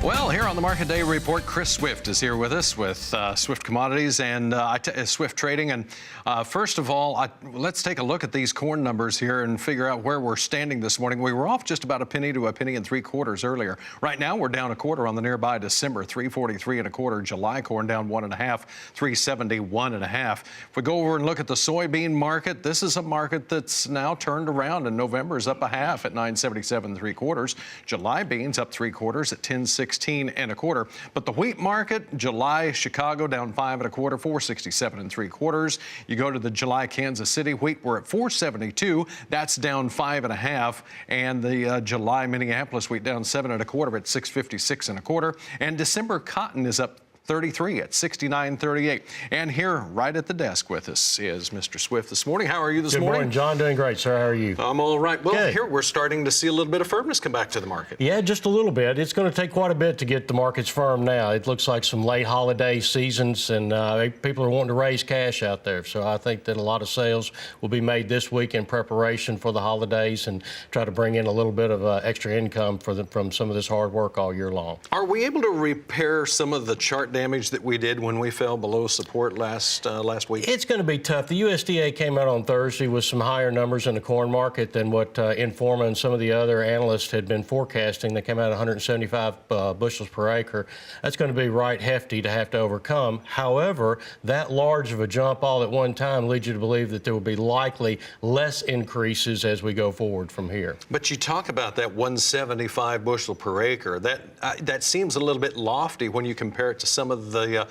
Well, here on the Market Day Report, Chris Swift is here with us with Swift Commodities and Swift Trading. And first of all, let's take a look at these corn numbers here and figure out where we're standing this morning. We were off just about a penny to a penny and 3/4 earlier. Right now, we're down a quarter on the nearby December, 3.43 1/4. July corn down 1.5, 3.71 1/2. If we go over and look at the soybean market, this is a market that's now turned around, and November is up a half at 9.77 3/4. July beans up 3/4 at 10.16 1/4. But the wheat market, July Chicago down 5 1/4, 4.67 3/4. You go to the July Kansas City wheat, we're at 4.72. That's down 5 1/2. And the July Minneapolis wheat down 7 1/4 at 6.56 1/4. And December cotton is up 33 at 69.38. And here, right at the desk with us, is Mr. Swift this morning. How are you this morning? Good morning, John. Doing great, sir. How are you? I'm all right. Well, Good. Here we're starting to see a little bit of firmness come back to the market. Yeah, just a little bit. It's going to take quite a bit to get the markets firm now. It looks like some late holiday seasons, and people are wanting to raise cash out there. So I think that a lot of sales will be made this week in preparation for the holidays and try to bring in a little bit of extra income from some of this hard work all year long. Are we able to repair some of the chart damage that we did when we fell below support last week? It's going to be tough. The USDA came out on Thursday with some higher numbers in the corn market than what Informa and some of the other analysts had been forecasting. They came out 175 bushels per acre. That's going to be right hefty to have to overcome. However, that large of a jump all at one time leads you to believe that there will be likely less increases as we go forward from here. But you talk about that 175 bushel per acre. That seems a little bit lofty when you compare it to some of the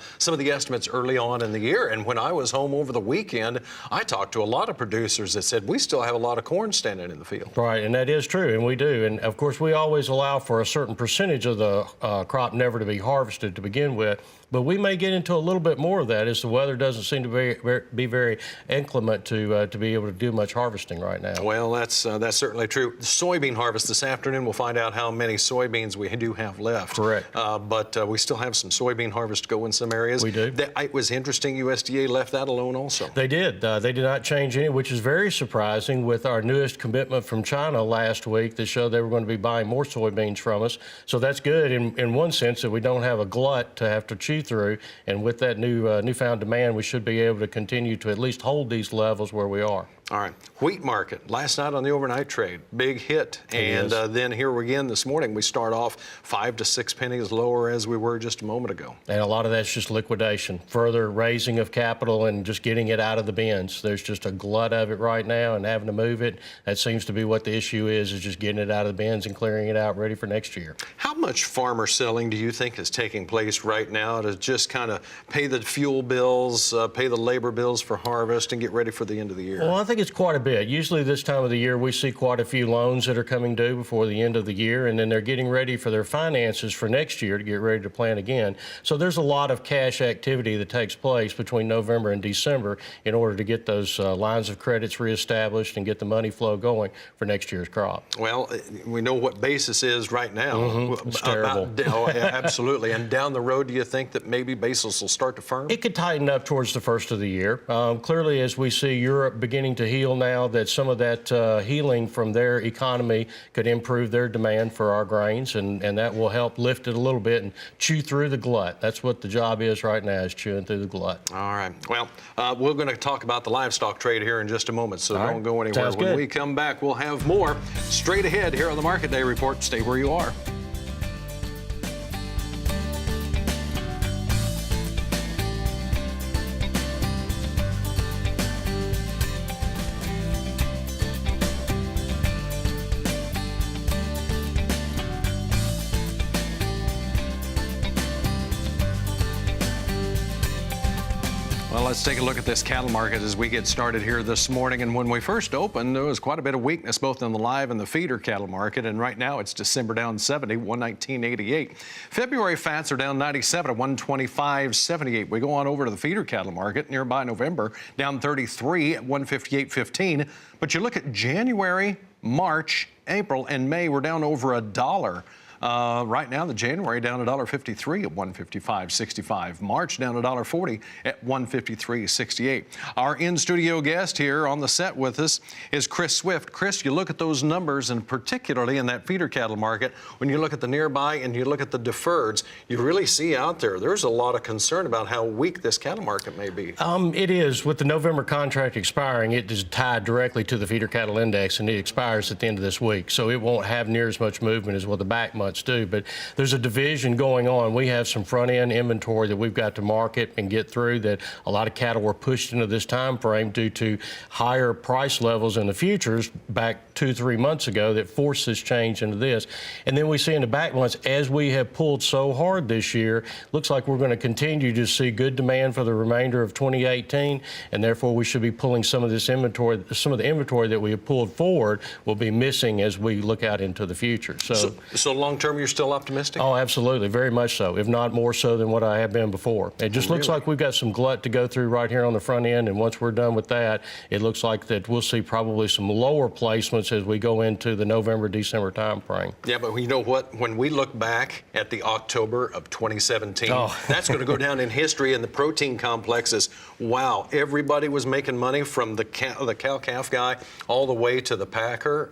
estimates early on in the year. And when I was home over the weekend, I talked to a lot of producers that said we still have a lot of corn standing in the field. Right, and that is true, and we do. And of course, we always allow for a certain percentage of the crop never to be harvested to begin with. But we may get into a little bit more of that as the weather doesn't seem to be very inclement to be able to do much harvesting right now. Well, that's certainly true. The soybean harvest this afternoon, we'll find out how many soybeans we do have left. Correct. But we still have some soybean harvest to go in some areas. We do. It was interesting, USDA left that alone also. They did. They did not change any, which is very surprising with our newest commitment from China last week that showed they were going to be buying more soybeans from us. So that's good in one sense that we don't have a glut to have to chew through, and with that newfound demand, we should be able to continue to at least hold these levels where we are. All right, wheat market last night on the overnight trade, big hit, and then here again this morning we start off 5 to 6 pennies lower as we were just a moment ago. And a lot of that's just liquidation, further raising of capital and just getting it out of the bins. There's just a glut of it right now, and having to move it. That seems to be what the issue is just getting it out of the bins and clearing it out, ready for next year. How much farmer selling do you think is taking place right now to just kind of pay the fuel bills, pay the labor bills for harvest, and get ready for the end of the year? Well, I think it's quite a bit. Usually this time of the year, we see quite a few loans that are coming due before the end of the year, and then they're getting ready for their finances for next year to get ready to plan again. So there's a lot of cash activity that takes place between November and December in order to get those lines of credits reestablished and get the money flow going for next year's crop. Well, we know what basis is right now. It's terrible. Yeah, absolutely. And down the road, do you think that maybe basis will start to firm? It could tighten up towards the first of the year. Clearly, as we see Europe beginning to heal now, that some of that healing from their economy could improve their demand for our grains, and that will help lift it a little bit and chew through the glut. That's what the job is right now, is chewing through the glut. All right. Well, we're going to talk about the livestock trade here in just a moment, so All don't right. go anywhere. Sounds When good. we come back, we'll have more straight ahead here on the Market Day Report. Stay where you are. Well, let's take a look at this cattle market as we get started here this morning. And when we first opened, there was quite a bit of weakness both in the live and the feeder cattle market. And right now it's December down 70, 119.88. February fats are down 97 at 125.78. We go on over to the feeder cattle market. Nearby November down 33 at 158.15. But you look at January, March, April, and May, we're down over $1 Right now, the January down $1.53 at 155.65. March down $1.40 at 153.68. Our in-studio guest here on the set with us is Chris Swift. Chris, you look at those numbers, and particularly in that feeder cattle market, when you look at the nearby and you look at the deferreds, you really see out there's a lot of concern about how weak this cattle market may be. It is. With the November contract expiring, it is tied directly to the feeder cattle index, and it expires at the end of this week. So it won't have near as much movement as what the back months do. But there's a division going on. We have some front-end inventory that we've got to market and get through that a lot of cattle were pushed into this time frame due to higher price levels in the futures back 2-3 months ago that forced this change into this. And then we see in the back months, as we have pulled so hard this year, looks like we're going to continue to see good demand for the remainder of 2018, and therefore we should be pulling some of this inventory, some of the inventory that we have pulled forward will be missing as we look out into the future. So long term, you're still optimistic? Oh, absolutely, very much so, if not more so than what I have been before. It just looks like we've got some glut to go through right here on the front end, and once we're done with that, it looks like that we'll see probably some lower placements as we go into the November, December time frame. Yeah, but you know what? When we look back at the October of 2017, that's going to go down in history in the protein complexes. Wow, everybody was making money from the cow-calf guy all the way to the packer.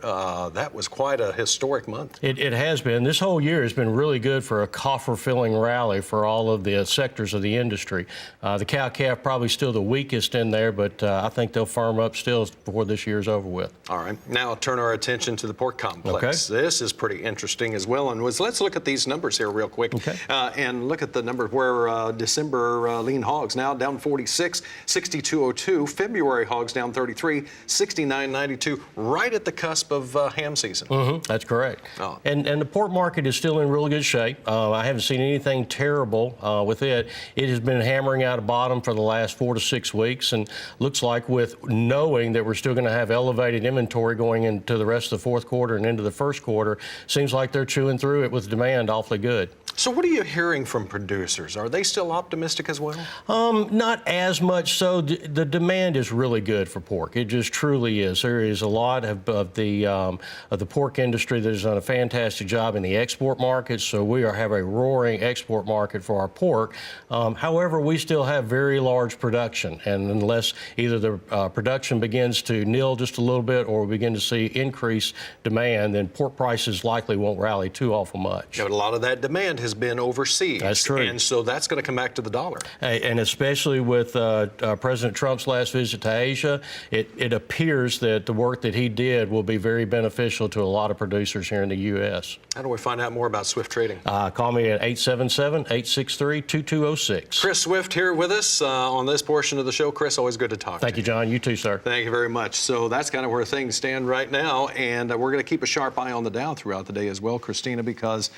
That was quite a historic month. It has been. This whole year has been really good for a coffer-filling rally for all of the sectors of the industry. The cow-calf probably still the weakest in there, but I think they'll firm up still before this year's over with. All right. Now I'll turn our attention to the pork complex. Okay. This is pretty interesting as well. And let's look at these numbers here real quick. Okay. And look at the number where December lean hogs now down 46, 62.02. February hogs down 33, 69.92, right at the cusp of ham season. That's correct. Oh. And the pork market is still in really good shape. I haven't seen anything terrible with it. It has been hammering out a bottom for the last 4 to 6 weeks, and looks like with knowing that we're still going to have elevated inventory going into the rest of the fourth quarter and into the first quarter, seems like they're chewing through it with demand awfully good. So what are you hearing from producers? Are they still optimistic as well? Not as much so. The demand is really good for pork. It just truly is. There is a lot of the pork industry that has done a fantastic job in the export market, so we have a roaring export market for our pork. However, we still have very large production, and unless either the production begins to nil just a little bit or we begin to see increased demand, then pork prices likely won't rally too awful much. Yeah, but a lot of that demand has been overseas. That's true. And so that's going to come back to the dollar. And especially with President Trump's last visit to Asia, it appears that the work that he did will be very beneficial to a lot of producers here in the U.S. How do we find out more about Swift Trading? Call me at 877-863-2206. Chris Swift here with us on this portion of the show. Chris, always good to talk to you. Thank you, John. You too, sir. Thank you very much. So that's kind of where things stand right now, and we're going to keep a sharp eye on the Dow throughout the day as well, Christina, because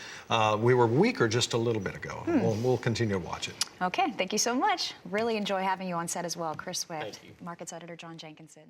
we were weaker just a little bit ago. We'll continue to watch it. Okay, thank you so much. Really enjoy having you on set as well, Chris Swift. Thank you. Markets editor John Jenkinson.